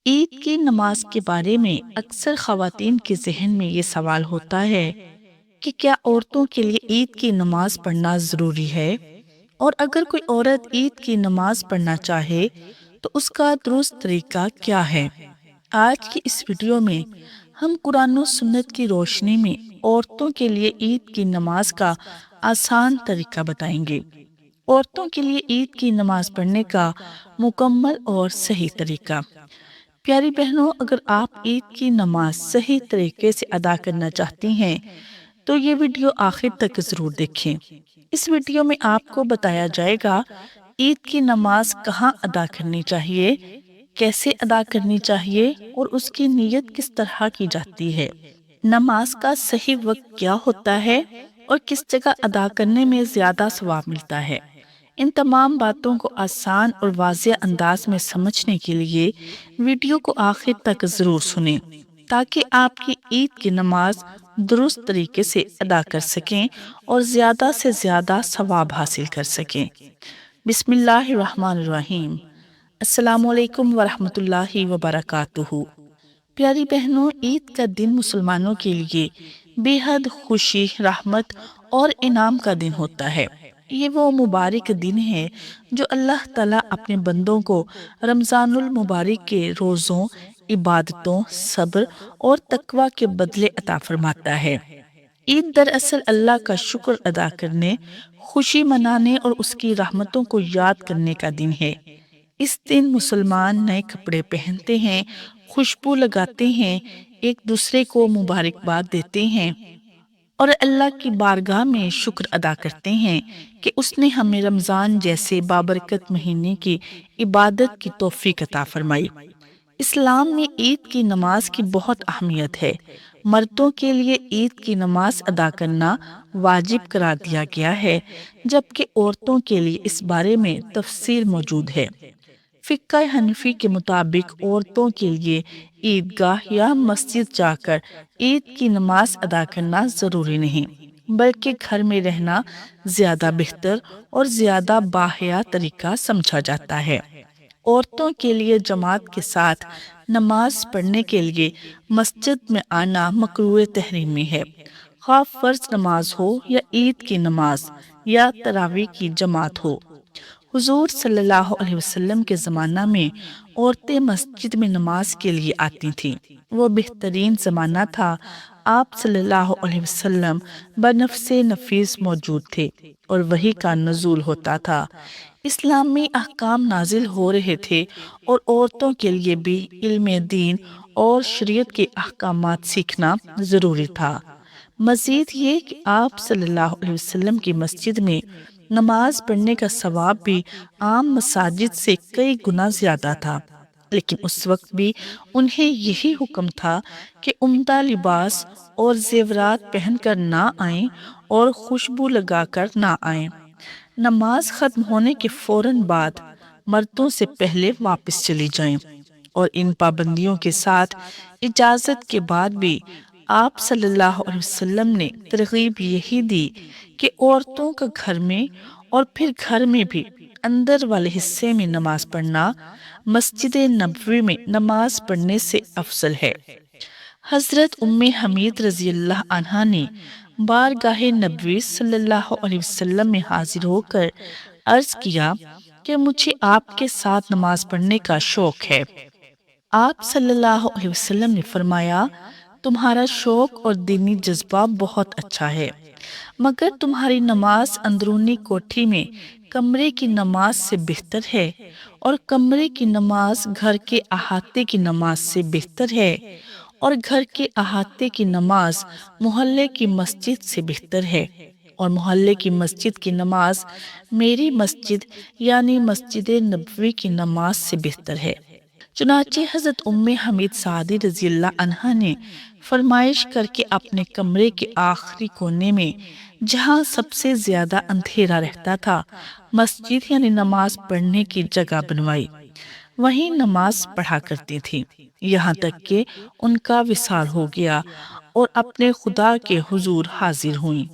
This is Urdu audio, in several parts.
عید کی نماز کے بارے میں اکثر خواتین کے ذہن میں یہ سوال ہوتا ہے کہ کیا عورتوں کے لیے عید کی نماز پڑھنا ضروری ہے، اور اگر کوئی عورت عید کی نماز پڑھنا چاہے تو اس کا درست طریقہ کیا ہے۔ آج کی اس ویڈیو میں ہم قرآن و سنت کی روشنی میں عورتوں کے لیے عید کی نماز کا آسان طریقہ بتائیں گے۔ عورتوں کے لیے عید کی نماز پڑھنے کا مکمل اور صحیح طریقہ۔ پیاری بہنوں، اگر آپ عید کی نماز صحیح طریقے سے ادا کرنا چاہتی ہیں تو یہ ویڈیو آخر تک ضرور دیکھیں۔ اس ویڈیو میں آپ کو بتایا جائے گا عید کی نماز کہاں ادا کرنی چاہیے، کیسے ادا کرنی چاہیے اور اس کی نیت کس طرح کی جاتی ہے، نماز کا صحیح وقت کیا ہوتا ہے اور کس جگہ ادا کرنے میں زیادہ ثواب ملتا ہے۔ ان تمام باتوں کو آسان اور واضح انداز میں سمجھنے کے لیے ویڈیو کو آخر تک ضرور سنیں تاکہ آپ کی عید کی نماز درست طریقے سے ادا کر سکیں اور زیادہ سے زیادہ ثواب حاصل کر سکیں۔ بسم اللہ الرحمن الرحیم۔ السلام علیکم ورحمۃ اللہ وبرکاتہ۔ پیاری بہنوں، عید کا دن مسلمانوں کے لیے بے حد خوشی، رحمت اور انعام کا دن ہوتا ہے۔ یہ وہ مبارک دن ہے جو اللہ تعالیٰ اپنے بندوں کو رمضان المبارک کے روزوں، عبادتوں، صبر اور تقوی کے بدلے عطا فرماتا ہے۔ عید دراصل اللہ کا شکر ادا کرنے، خوشی منانے اور اس کی رحمتوں کو یاد کرنے کا دن ہے۔ اس دن مسلمان نئے کپڑے پہنتے ہیں، خوشبو لگاتے ہیں، ایک دوسرے کو مبارکباد دیتے ہیں اور اللہ کی بارگاہ میں شکر ادا کرتے ہیں کہ اس نے ہمیں رمضان جیسے بابرکت مہینے کی عبادت کی توفیق عطا فرمائی۔ اسلام میں عید کی نماز کی بہت اہمیت ہے۔ مردوں کے لیے عید کی نماز ادا کرنا واجب قرار دیا گیا ہے، جبکہ عورتوں کے لیے اس بارے میں تفصیل موجود ہے۔ فقہ حنفی کے مطابق عورتوں کے لیے عیدگاہ یا مسجد جا کر عید کی نماز ادا کرنا ضروری نہیں، بلکہ گھر میں رہنا زیادہ بہتر اور زیادہ باحیا طریقہ سمجھا جاتا ہے۔ عورتوں کے لیے جماعت کے ساتھ نماز پڑھنے کے لیے مسجد میں آنا مکروہ تحریمی ہے، خواہ فرض نماز ہو یا عید کی نماز یا تراویح کی جماعت ہو۔ حضور صلی اللہ علیہ وسلم کے زمانہ میں عورتیں مسجد میں نماز کے لیے آتی تھیں۔ وہ بہترین زمانہ تھا۔ آپ صلی اللہ علیہ وسلم بنفس نفیس موجود تھے اور وحی کا نزول ہوتا تھا۔ اسلامی احکام نازل ہو رہے تھے اور عورتوں کے لیے بھی علم دین اور شریعت کے احکامات سیکھنا ضروری تھا۔ مزید یہ کہ آپ صلی اللہ علیہ وسلم کی مسجد میں نماز پڑھنے کا ثواب بھی عام مساجد سے کئی گنا زیادہ تھا، لیکن اس وقت بھی انہیں یہی حکم تھا کہ عمدہ لباس اور زیورات پہن کر نہ آئیں اور خوشبو لگا کر نہ آئیں۔ نماز ختم ہونے کے فوراً بعد مردوں سے پہلے واپس چلی جائیں، اور ان پابندیوں کے ساتھ اجازت کے بعد بھی آپ صلی اللہ علیہ وسلم نے ترغیب یہی دی کہ عورتوں کا گھر میں اور پھر گھر میں بھی اندر والے حصے میں نماز پڑھنا مسجد نبوی میں نماز پڑھنے سے افضل ہے۔ حضرت ام حمید رضی اللہ عنہا نے بارگاہ نبوی صلی اللہ علیہ وسلم میں حاضر ہو کر عرض کیا کہ مجھے آپ کے ساتھ نماز پڑھنے کا شوق ہے۔ آپ صلی اللہ علیہ وسلم نے فرمایا، تمہارا شوق اور دینی جذبہ بہت اچھا ہے، مگر تمہاری نماز اندرونی کوٹھی میں کمرے کی نماز سے بہتر ہے، اور کمرے کی نماز گھر کے احاطے کی نماز سے بہتر ہے، اور گھر کے احاطے کی نماز محلے کی مسجد سے بہتر ہے، اور محلے کی مسجد کی نماز میری مسجد یعنی مسجد نبوی کی نماز سے بہتر ہے۔ چنانچہ حضرت ام حمید سعدی رضی اللہ عنہا نے فرمائش کر کے اپنے کمرے کے آخری کونے میں، جہاں سب سے زیادہ اندھیرا رہتا تھا، مسجد یعنی نماز پڑھنے کی جگہ بنوائی۔ وہیں نماز پڑھا کرتی تھی، یہاں تک کہ ان کا وصال ہو گیا اور اپنے خدا کے حضور حاضر ہوئیں۔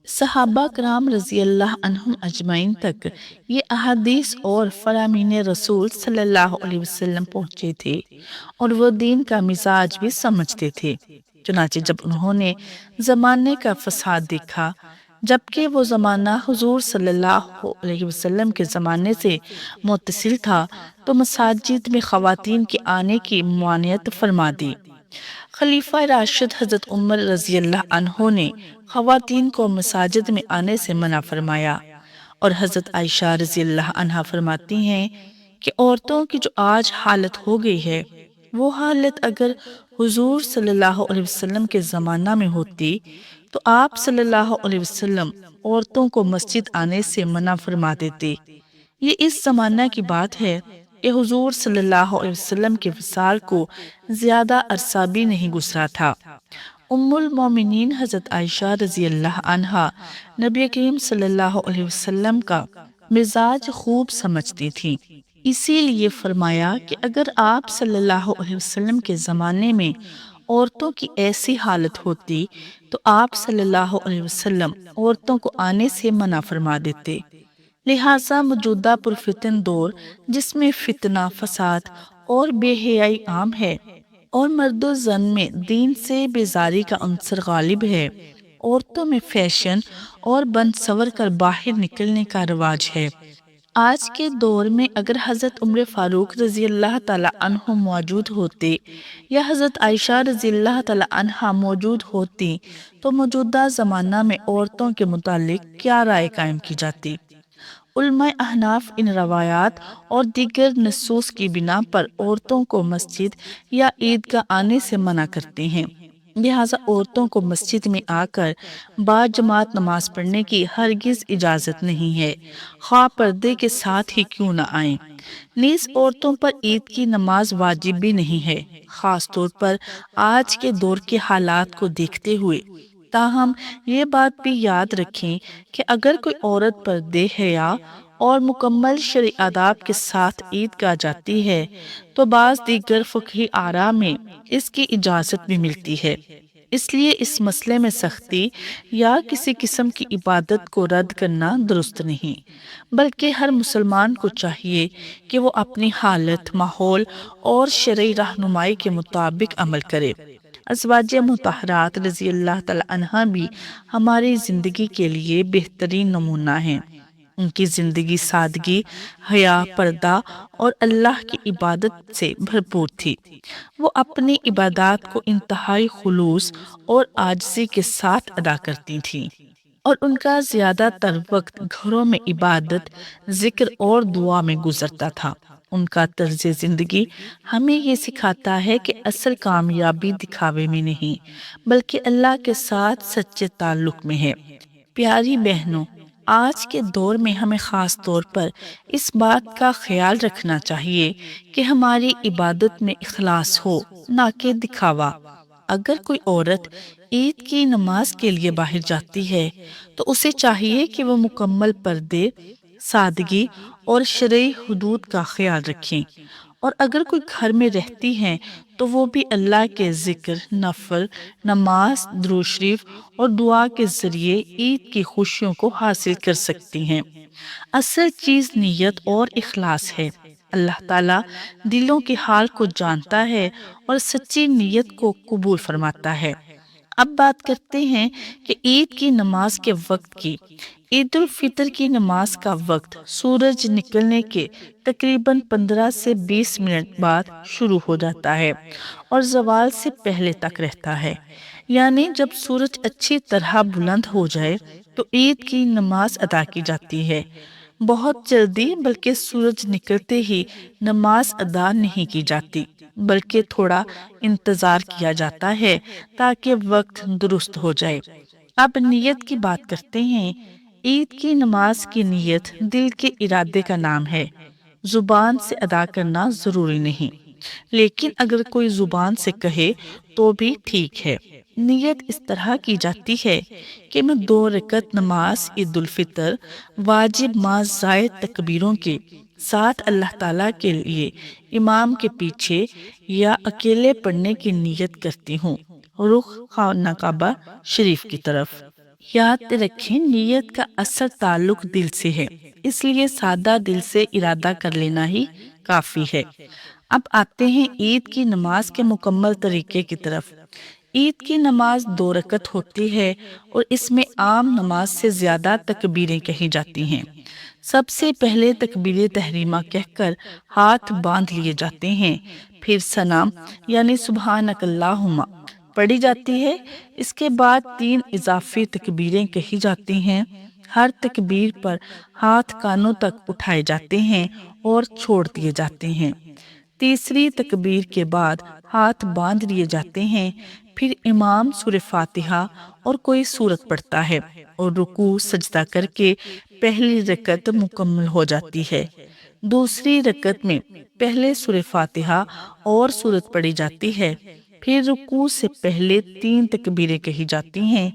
صحابہ کرام رضی اللہ عنہم اجمعین تک یہ احادیث اور فرامین رسول صلی اللہ علیہ وسلم پہنچے تھے اور وہ دین کا مزاج بھی سمجھتے تھے۔ چنانچہ جب انہوں نے زمانے کا فساد دیکھا، جبکہ وہ زمانہ حضور صلی اللہ علیہ وسلم کے زمانے سے متصل تھا، تو مساجد میں خواتین کے آنے کی ممانعت فرما دی۔ خلیفہ راشد حضرت عمر رضی اللہ عنہ نے خواتین کو مساجد میں آنے سے منع فرمایا، اور حضرت عائشہ رضی اللہ عنہا فرماتی ہیں کہ عورتوں کی جو آج حالت ہو گئی ہے، وہ حالت اگر حضور صلی اللہ علیہ وسلم کے زمانہ میں ہوتی تو آپ صلی اللہ علیہ وسلم عورتوں کو مسجد آنے سے منع فرما دیتے۔ یہ اس زمانہ کی بات ہے کہ حضور صلی اللہ علیہ وسلم کے وصال کو زیادہ عرصہ بھی نہیں گزرا تھا۔ ام المومنین حضرت عائشہ رضی اللہ عنہا نبی کریم صلی اللہ علیہ وسلم کا مزاج خوب سمجھتی تھی، اسی لیے فرمایا کہ اگر آپ صلی اللہ علیہ وسلم کے زمانے میں عورتوں کی ایسی حالت ہوتی تو آپ صلی اللہ علیہ وسلم عورتوں کو آنے سے منع فرما دیتے۔ لہٰذا موجودہ پرفتن دور جس میں فتنہ، فساد اور بے حیائی عام ہے اور مرد و زن میں دین سے بیزاری کا عنصر غالب ہے، عورتوں میں فیشن اور بن سور کر باہر نکلنے کا رواج ہے۔ آج کے دور میں اگر حضرت عمر فاروق رضی اللہ تعالی عنہ موجود ہوتے یا حضرت عائشہ رضی اللہ تعالی عنہا موجود ہوتی تو موجودہ زمانہ میں عورتوں کے متعلق کیا رائے قائم کی جاتی؟ علماء احناف ان روایات اور دیگر نصوص کی بنا پر عورتوں کو مسجد یا عیدگاہ آنے سے منع کرتے ہیں، لہٰذا عورتوں کو مسجد میں آ کر با جماعت نماز پڑھنے کی ہرگز اجازت نہیں ہے، خواہ پردے کے ساتھ ہی کیوں نہ آئیں۔ نیز عورتوں پر عید کی نماز واجب بھی نہیں ہے، خاص طور پر آج کے دور کے حالات کو دیکھتے ہوئے۔ تاہم یہ بات بھی یاد رکھیں کہ اگر کوئی عورت پردے حیا اور مکمل شرعی آداب کے ساتھ عیدگاہ جاتی ہے تو بعض دیگر فقہی آراء میں اس کی اجازت بھی ملتی ہے۔ اس لیے اس مسئلے میں سختی یا کسی قسم کی عبادت کو رد کرنا درست نہیں، بلکہ ہر مسلمان کو چاہیے کہ وہ اپنی حالت، ماحول اور شرعی رہنمائی کے مطابق عمل کرے۔ ازواج مطہرات رضی اللہ تعالی عنہ بھی ہماری زندگی کے لیے بہترین نمونہ ہیں۔ ان کی زندگی سادگی، حیا، پردہ اور اللہ کی عبادت سے بھرپور تھی۔ وہ اپنی عبادات کو انتہائی خلوص اور عاجزی کے ساتھ ادا کرتی تھیں، اور ان کا زیادہ تر وقت گھروں میں عبادت، ذکر اور دعا میں گزرتا تھا۔ ان کا طرز زندگی ہمیں یہ سکھاتا ہے کہ اصل کامیابی دکھاوے میں نہیں بلکہ اللہ کے ساتھ سچے تعلق میں ہے۔ پیاری بہنوں، آج کے دور میں ہمیں خاص طور پر اس بات کا خیال رکھنا چاہیے کہ ہماری عبادت میں اخلاص ہو، نہ کہ دکھاوا۔ اگر کوئی عورت عید کی نماز کے لیے باہر جاتی ہے تو اسے چاہیے کہ وہ مکمل پردے، سادگی اور شرعی حدود کا خیال رکھیں، اور اگر کوئی گھر میں رہتی ہیں تو وہ بھی اللہ کے ذکر، نفل، نماز، درود شریف اور دعا کے ذریعے عید کی خوشیوں کو حاصل کر سکتی ہیں۔ اصل چیز نیت اور اخلاص ہے۔ اللہ تعالیٰ دلوں کے حال کو جانتا ہے اور سچی نیت کو قبول فرماتا ہے۔ اب بات کرتے ہیں کہ عید کی نماز کے وقت کی۔ عید الفطر کی نماز کا وقت سورج نکلنے کے تقریباً 15 سے 20 منٹ بعد شروع ہو جاتا ہے اور زوال سے پہلے تک رہتا ہے، یعنی جب سورج اچھی طرح بلند ہو جائے تو عید کی نماز ادا کی جاتی ہے۔ بہت جلدی بلکہ سورج نکلتے ہی نماز ادا نہیں کی جاتی، بلکہ تھوڑا انتظار کیا جاتا ہے تاکہ وقت درست ہو جائے۔ اب نیت کی بات کرتے ہیں۔ عید کی نماز کی نیت دل کے ارادے کا نام ہے، زبان سے ادا کرنا ضروری نہیں، لیکن اگر کوئی زبان سے کہے تو بھی ٹھیک ہے۔ نیت اس طرح کی جاتی ہے کہ میں 2 رکعت نماز عید الفطر واجب ما زائد تکبیروں کے ساتھ اللہ تعالیٰ کے لیے امام کے پیچھے یا اکیلے پڑھنے کی نیت کرتی ہوں، رخ خانہ کعبہ شریف کی طرف۔ یاد رکھیں نیت کا اصل تعلق دل سے ہے، اس لیے سادہ دل سے ارادہ کر لینا ہی کافی ہے۔ اب آتے ہیں عید کی نماز کے مکمل طریقے کی طرف۔ عید کی نماز 2 رکعت ہوتی ہے اور اس میں عام نماز سے زیادہ تکبیریں کہی جاتی ہیں۔ سب سے پہلے تکبیر تحریمہ کہہ کر ہاتھ باندھ لیے جاتے ہیں، پھر ثنا یعنی سبحانک اللہم پڑھی جاتی ہے۔ اس کے بعد 3 اضافی تکبیریں کہی جاتی ہیں۔ ہر تکبیر پر ہاتھ کانوں تک اٹھائے جاتے ہیں اور چھوڑ دیے جاتے ہیں۔ تیسری تکبیر کے بعد ہاتھ باندھ لیے جاتے ہیں، پھر امام سورہ فاتحہ اور کوئی سورت پڑھتا ہے اور رکوع سجدہ کر کے پہلی رکعت مکمل ہو جاتی ہے۔ دوسری رکعت میں پہلے سورہ فاتحہ اور سورت پڑھی جاتی ہے، پھر رکوع سے پہلے 3 تکبیریں کہی جاتی ہیں،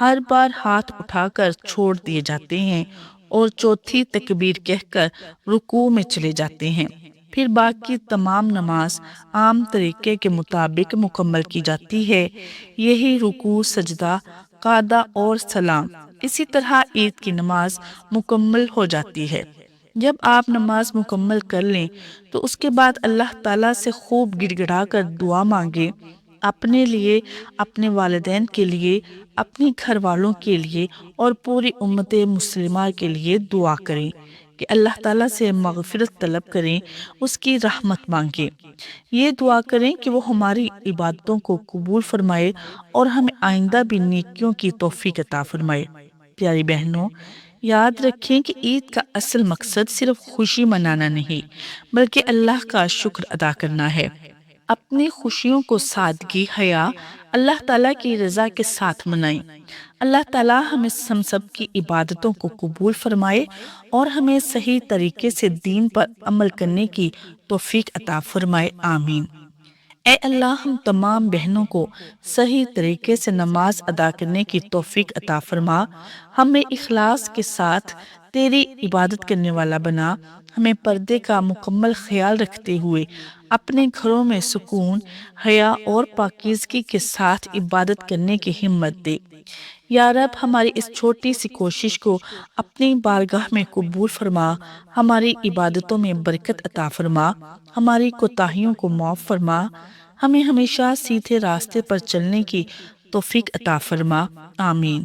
ہر بار ہاتھ اٹھا کر چھوڑ دیے جاتے ہیں اور چوتھی تکبیر کہہ کر رکوع میں چلے جاتے ہیں۔ پھر باقی تمام نماز عام طریقے کے مطابق مکمل کی جاتی ہے، یہی رکوع، سجدہ، قعدہ اور سلام۔ اسی طرح عید کی نماز مکمل ہو جاتی ہے۔ جب آپ نماز مکمل کر لیں تو اس کے بعد اللہ تعالیٰ سے خوب گڑ گڑا کر دعا مانگیں، اپنے لیے، اپنے والدین کے لیے، اپنے گھر والوں کے لیے اور پوری امت مسلمہ کے لیے دعا کریں کہ اللہ تعالیٰ سے مغفرت طلب کریں، اس کی رحمت مانگیں۔ یہ دعا کریں کہ وہ ہماری عبادتوں کو قبول فرمائے اور ہمیں آئندہ بھی نیکیوں کی توفیق عطا فرمائے۔ پیاری بہنوں، یاد رکھیں کہ عید کا اصل مقصد صرف خوشی منانا نہیں بلکہ اللہ کا شکر ادا کرنا ہے۔ اپنی خوشیوں کو سادگی، حیا، اللہ تعالیٰ کی رضا کے ساتھ منائیں۔ اللہ تعالیٰ ہم سب کی عبادتوں کو قبول فرمائے اور ہمیں صحیح طریقے سے دین پر عمل کرنے کی توفیق عطا فرمائے، آمین۔ اے اللہ، ہم تمام بہنوں کو صحیح طریقے سے نماز ادا کرنے کی توفیق عطا فرما، ہمیں اخلاص کے ساتھ تیری عبادت کرنے والا بنا، ہمیں پردے کا مکمل خیال رکھتے ہوئے اپنے گھروں میں سکون، حیا اور پاکیزگی کے ساتھ عبادت کرنے کی ہمت دے۔ یا رب، ہماری اس چھوٹی سی کوشش کو اپنی بارگاہ میں قبول فرما، ہماری عبادتوں میں برکت عطا فرما، ہماری کوتاہیوں کو معاف فرما، ہمیں ہمیشہ سیدھے راستے پر چلنے کی توفیق عطا فرما، آمین۔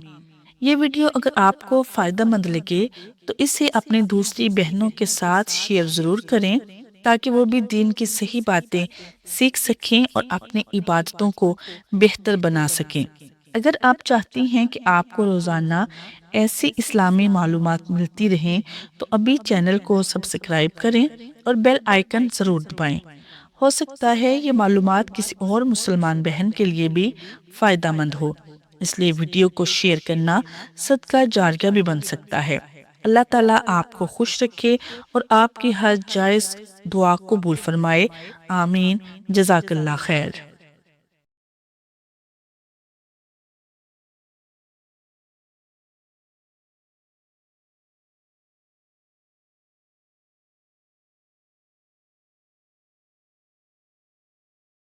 یہ ویڈیو اگر آپ کو فائدہ مند لگے تو اسے اپنی دوسری بہنوں کے ساتھ شیئر ضرور کریں تاکہ وہ بھی دین کی صحیح باتیں سیکھ سکیں اور اپنی عبادتوں کو بہتر بنا سکیں۔ اگر آپ چاہتی ہیں کہ آپ کو روزانہ ایسی اسلامی معلومات ملتی رہیں تو ابھی چینل کو سبسکرائب کریں اور بیل آئیکن ضرور دبائیں۔ ہو سکتا ہے یہ معلومات کسی اور مسلمان بہن کے لیے بھی فائدہ مند ہو، اس لیے ویڈیو کو شیئر کرنا صدقہ جاریہ بھی بن سکتا ہے۔ اللہ تعالیٰ آپ کو خوش رکھے اور آپ کی ہر جائز دعا قبول فرمائے، آمین۔ جزاک اللہ خیر۔